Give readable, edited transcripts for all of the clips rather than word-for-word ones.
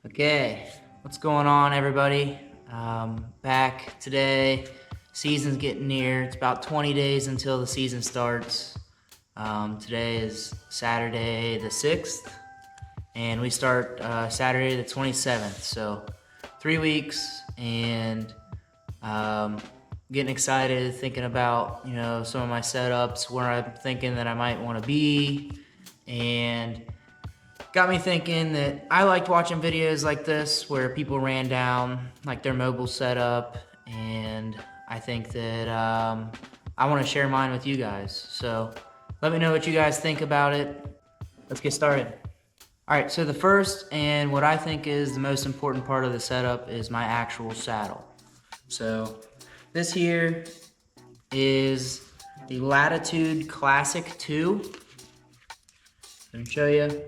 Okay, what's going on, everybody? Back today. Season's getting near. It's about 20 days until the season starts. Today is Saturday the 6th, and we start Saturday the 27th. So 3 weeks, and getting excited, thinking about some of my setups, where I'm thinking that I might want to be, and got me thinking that I liked watching videos like this where people ran down like their mobile setup, and I think that I want to share mine with you guys. So let me know what you guys think about it. Let's get started. All right, so the first and what I think is the most important part of the setup is my actual saddle. So this here is the Latitude Classic 2. Let me show you.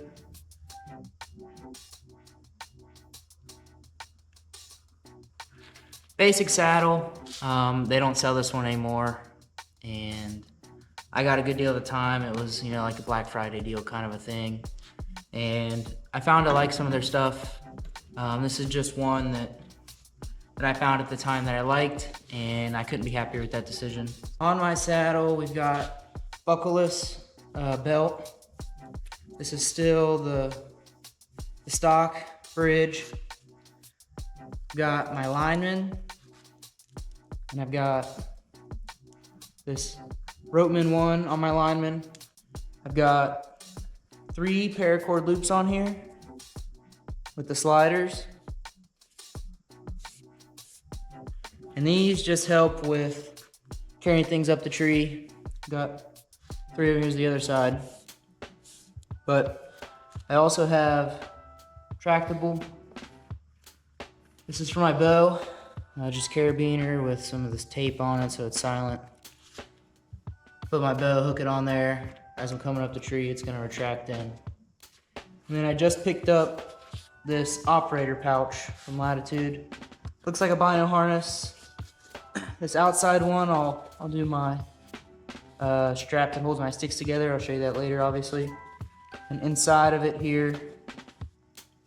Basic saddle. They don't sell this one anymore, and I got a good deal at the time. It was like a Black Friday deal kind of a thing, and I found I like some of their stuff. This is just one that I found at the time that I liked, and I couldn't be happier with that decision. On my saddle, we've got buckleless belt. This is still the stock bridge. Got my lineman, and I've got this Roteman one on my lineman. I've got 3 paracord loops on here with the sliders, and these just help with carrying things up the tree. Got 3 of them. Here's the other side, but I also have tractable. This is for my bow, just carabiner with some of this tape on it so it's silent. Put my bow, hook it on there. As I'm coming up the tree, it's gonna retract in. And then I just picked up this operator pouch from Latitude. Looks like a bino harness. This outside one, I'll do my strap that holds my sticks together. I'll show you that later, obviously. And inside of it here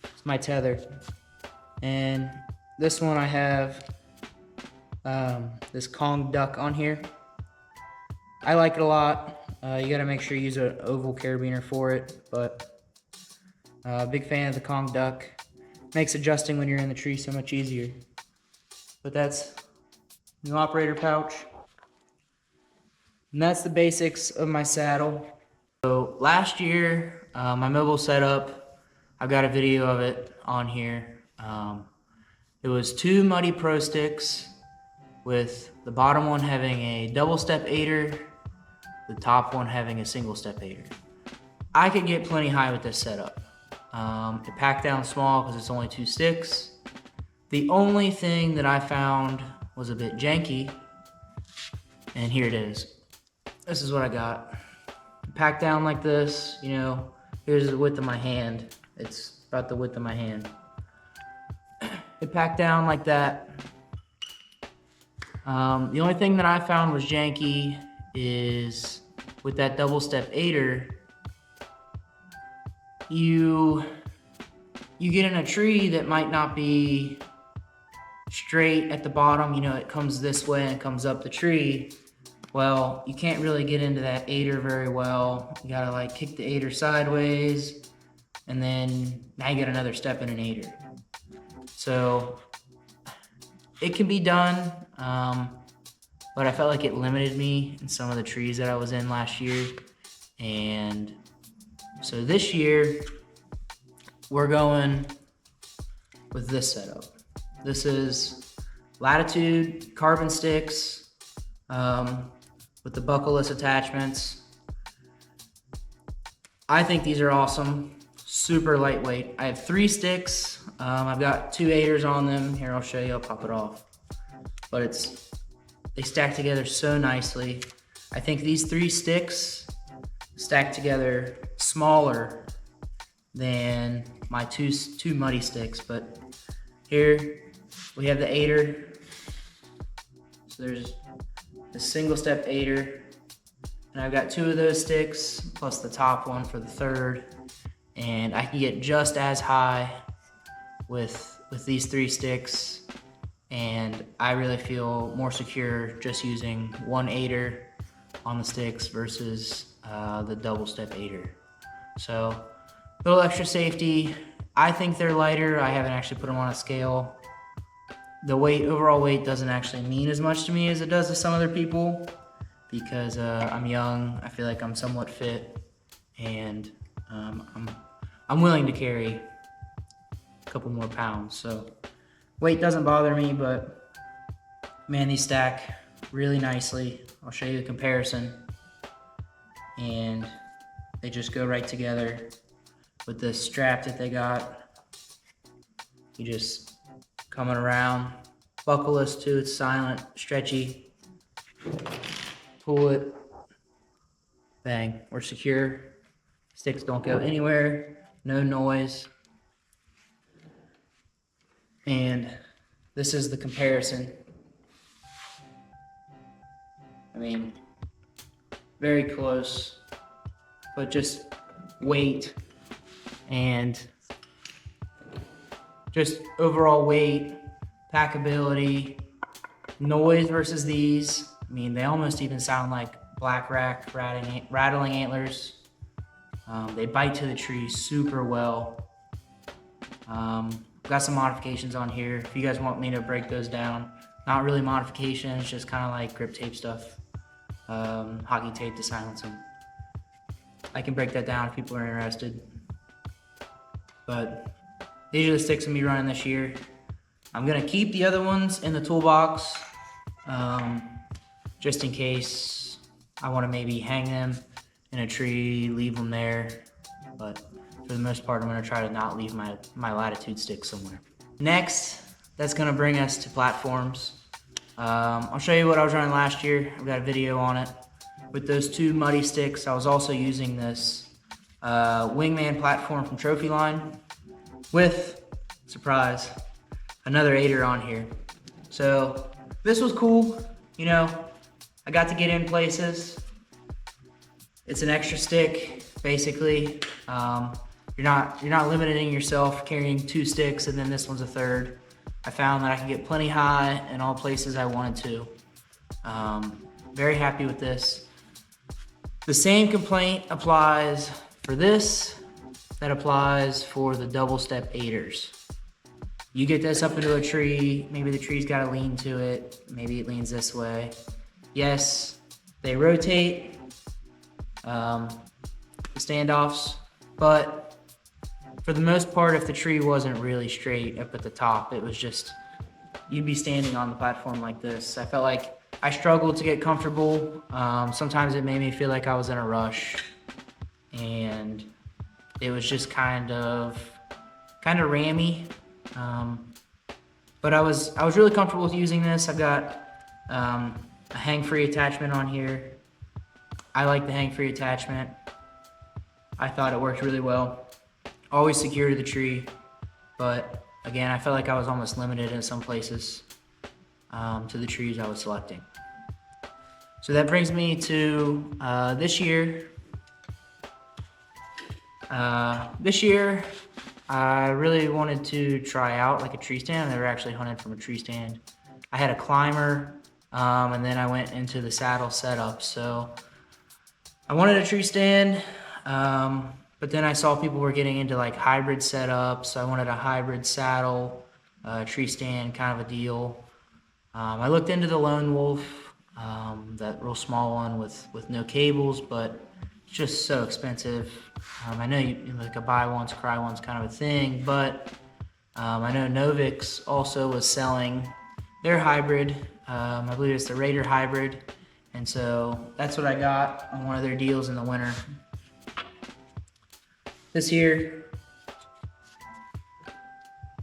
is my tether. And this one I have this Kong duck on here. I like it a lot. You gotta make sure you use an oval carabiner for it, but big fan of the Kong duck. Makes adjusting when you're in the tree so much easier. But that's new operator pouch. And that's the basics of my saddle. So last year, my mobile setup, I've got a video of it on here. It was 2 Muddy Pro sticks, with the bottom one having a double step aider, the top one having a single step aider. I could get plenty high with this setup. It packed down small because it's only 2 sticks. The only thing that I found was a bit janky, and here it is. This is what I got. Packed down like this, here's the width of my hand. It's about the width of my hand. It packed down like that. The only thing that I found was janky is with that double step aider, you get in a tree that might not be straight at the bottom. It comes this way and it comes up the tree. Well, you can't really get into that aider very well. You gotta kick the aider sideways, and then now you get another step in an aider. So it can be done, but I felt like it limited me in some of the trees that I was in last year. And so this year, we're going with this setup. This is Latitude carbon sticks with the buckleless attachments. I think these are awesome. Super lightweight. I have 3 sticks. I've got 2 aiders on them. Here, I'll show you. I'll pop it off. But they stack together so nicely. I think these 3 sticks stack together smaller than my two Muddy sticks. But here we have the aider. So there's the single step aider, and I've got 2 of those sticks plus the top one for the third. And I can get just as high with these 3 sticks, and I really feel more secure just using one aider on the sticks versus the double step aider. So a little extra safety. I think they're lighter. I haven't actually put them on a scale. The overall weight doesn't actually mean as much to me as it does to some other people, because I'm young, I feel like I'm somewhat fit, and I'm willing to carry a couple more pounds. So weight doesn't bother me, but man, these stack really nicely. I'll show you a comparison, and they just go right together with the strap that they got. You just coming around, buckleless too, it's silent, stretchy. Pull it, bang, we're secure. Sticks don't go anywhere, no noise. And this is the comparison. I mean, very close, but just weight and just overall weight, packability, noise versus these. I mean, they almost even sound like black rack rattling antlers. They bite to the tree super well. Got some modifications on here if you guys want me to break those down. Not really modifications, just kind of like grip tape stuff, hockey tape to silence them. I can break that down if people are interested. But these are the sticks I'm gonna be running this year. I'm gonna keep the other ones in the toolbox, just in case I want to maybe hang them in a tree, leave them there. But for the most part, I'm gonna try to not leave my Latitude stick somewhere. Next, that's gonna bring us to platforms. I'll show you what I was running last year. I've got a video on it. With those 2 muddy sticks, I was also using this Wingman platform from Trophy Line with, surprise, another aider on here. So this was cool, you know, I got to get in places. It's an extra stick, basically. You're not limiting yourself carrying 2 sticks and then this one's a third. I found that I could get plenty high in all places I wanted to. Very happy with this. The same complaint applies for this that applies for the double step aiders. You get this up into a tree, maybe the tree's got to lean to it, maybe it leans this way. Yes, they rotate, the standoffs, but for the most part, if the tree wasn't really straight up at the top, it was just, you'd be standing on the platform like this. I felt like I struggled to get comfortable. Sometimes it made me feel like I was in a rush, and it was just kind of rammy. But I was really comfortable with using this. I've got a hang-free attachment on here. I like the hang-free attachment. I thought it worked really well. Always secure to the tree, but again, I felt like I was almost limited in some places to the trees I was selecting. So that brings me to this year. This year, I really wanted to try out like a tree stand. I never actually hunted from a tree stand. I had a climber, and then I went into the saddle setup. So I wanted a tree stand, but then I saw people were getting into like hybrid setups. So I wanted a hybrid saddle, tree stand kind of a deal. I looked into the Lone Wolf, that real small one with no cables, but it's just so expensive. I know like a buy once, cry once kind of a thing, but I know Novix also was selling their hybrid. I believe it's the Raider hybrid, and so that's what I got on one of their deals in the winter. This here,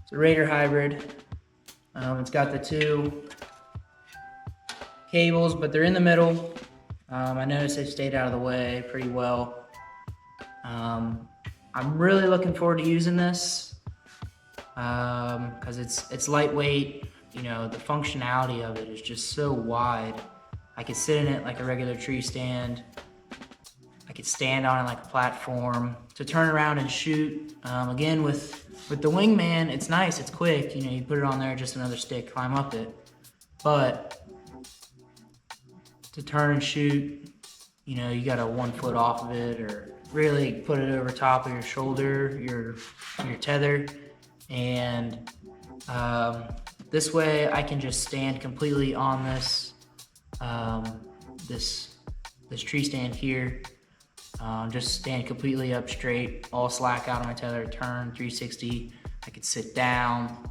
it's a Raider hybrid. It's got the 2 cables, but they're in the middle. I noticed they stayed out of the way pretty well. I'm really looking forward to using this because it's lightweight. You know, the functionality of it is just so wide. I could sit in it like a regular tree stand. I could stand on it like a platform to turn around and shoot. Again, with the Wingman, it's nice, it's quick. You know, you put it on there, just another stick, climb up it. But to turn and shoot, you know, you got to 1 foot off of it, or really put it over top of your shoulder, your tether, and this way I can just stand completely on this this tree stand here. Just stand completely up straight, all slack out on my tether, turn 360. I could sit down.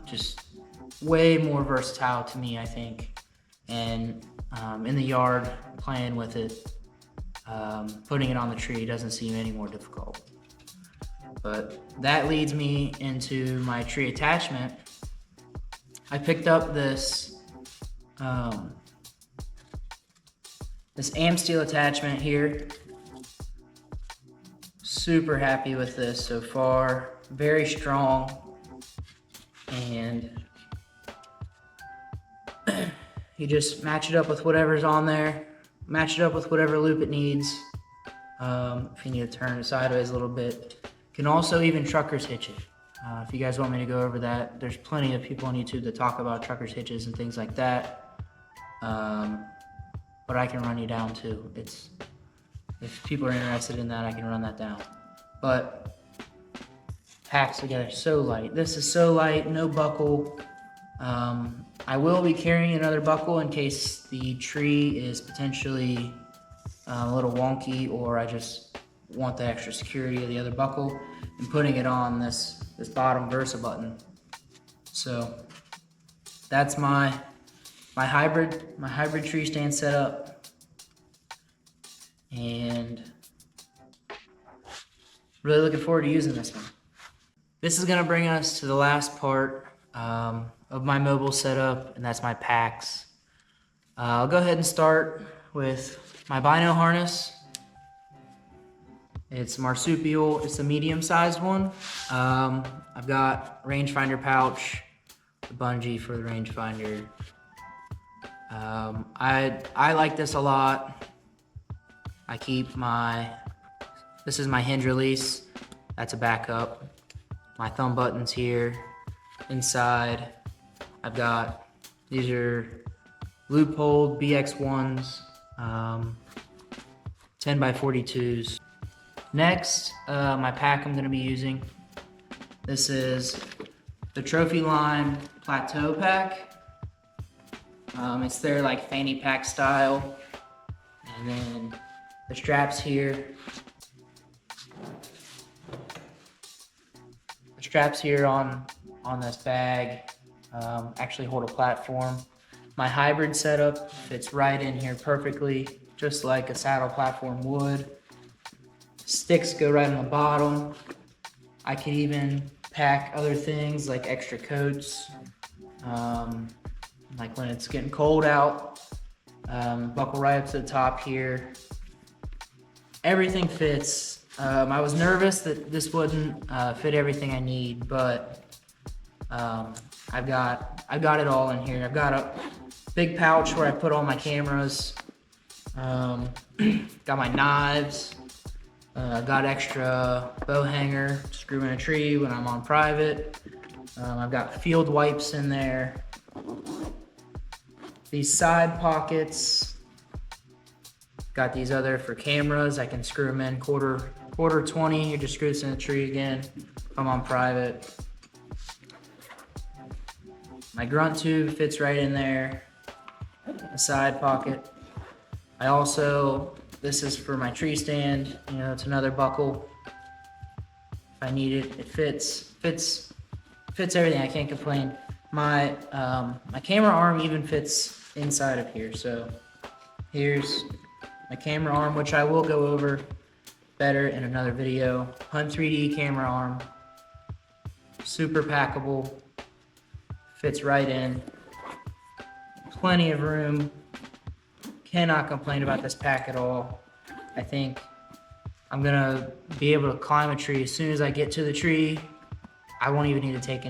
Just way more versatile to me, I think. And in the yard, playing with it, putting it on the tree doesn't seem any more difficult. But that leads me into my tree attachment. I picked up this Amsteel attachment here. Super happy with this so far. Very strong, and you just match it up with whatever's on there. Match it up with whatever loop it needs. If you need to turn it sideways a little bit. You can also even trucker's hitch it. If you guys want me to go over that, there's plenty of people on YouTube that talk about trucker's hitches and things like that. But I can run you down too. If people are interested in that, I can run that down. But packs together so light. This is so light, no buckle. I will be carrying another buckle in case the tree is potentially a little wonky, or I just want the extra security of the other buckle, and putting it on this bottom Versa button. So that's my hybrid tree stand setup, and really looking forward to using this one. This is gonna bring us to the last part of my mobile setup, and that's my packs. I'll go ahead and start with my Bino harness. It's marsupial, it's a medium-sized one. I've got rangefinder pouch, the bungee for the rangefinder. I like this a lot. I keep this is my hinge release, that's a backup. My thumb buttons here. Inside, I've got, these are Leupold BX1s, 10x42s. Next, my pack I'm gonna be using. This is the Trophyline Plateau pack. It's their like fanny pack style. And then the straps here. The straps here on this bag actually hold a platform. My hybrid setup fits right in here perfectly, just like a saddle platform would. Sticks go right on the bottom. I could even pack other things like extra coats, like when it's getting cold out. Buckle right up to the top here. Everything fits. I was nervous that this wouldn't fit everything I need, but I've got it all in here. I've got a big pouch where I put all my cameras. Got my knives. Got extra bow hanger to screw in a tree when I'm on private. I've got field wipes in there. These side pockets. Got these other for cameras. I can screw them in quarter 20. You just screw this in the tree again if I'm on private. My grunt tube fits right in there. A side pocket. I also, this is for my tree stand. You know, it's another buckle. If I need it, it fits everything. I can't complain. My camera arm even fits inside of here. So here's my camera arm, which I will go over better in another video. Hunt 3D camera arm. Super packable. Fits right in. Plenty of room. Cannot complain about this pack at all. I think I'm gonna be able to climb a tree as soon as I get to the tree. I won't even need to take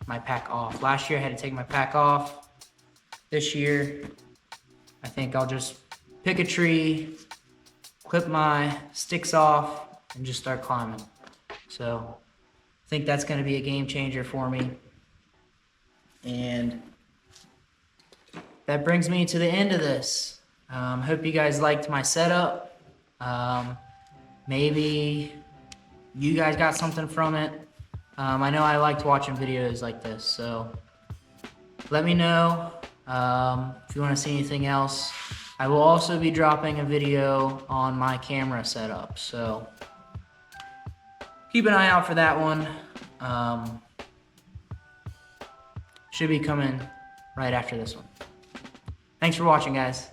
my pack off. Last year I had to take my pack off. This year, I think I'll just pick a tree, clip my sticks off and just start climbing. So I think that's going to be a game changer for me. And that brings me to the end of this. Hope you guys liked my setup. Maybe you guys got something from it. I know I liked watching videos like this, so let me know if you want to see anything else. I will also be dropping a video on my camera setup, so keep an eye out for that one. Should be coming right after this one. Thanks for watching, guys.